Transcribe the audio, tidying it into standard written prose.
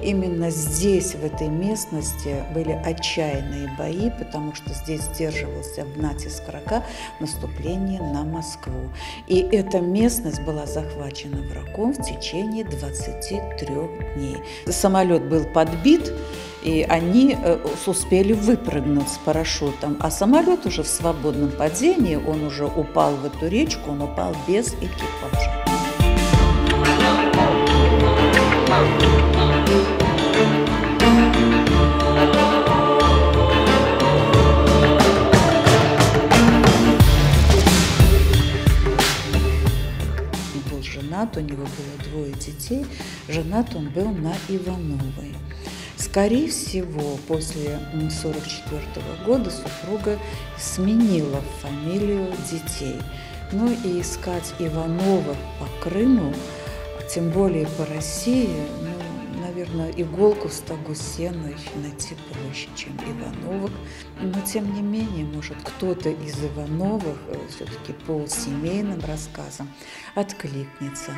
Именно здесь, в этой местности, были отчаянные бои, потому что здесь сдерживался натиск врага наступление на Москву. И эта местность была захвачена врагом в течение 23 дней. Самолет был подбит, и они успели выпрыгнуть с парашютом, а самолет уже в свободном падении, он уже упал в эту речку, он упал без экипажа. У него было 2 детей, женат он был на Ивановой. Скорее всего, после 1944 года супруга сменила фамилию детей. Ну и искать Ивановых по Крыму, тем более по России, наверное, иголку в стогу сена найти проще, чем Ивановых. Но, тем не менее, может, кто-то из Ивановых все-таки по семейным рассказам откликнется.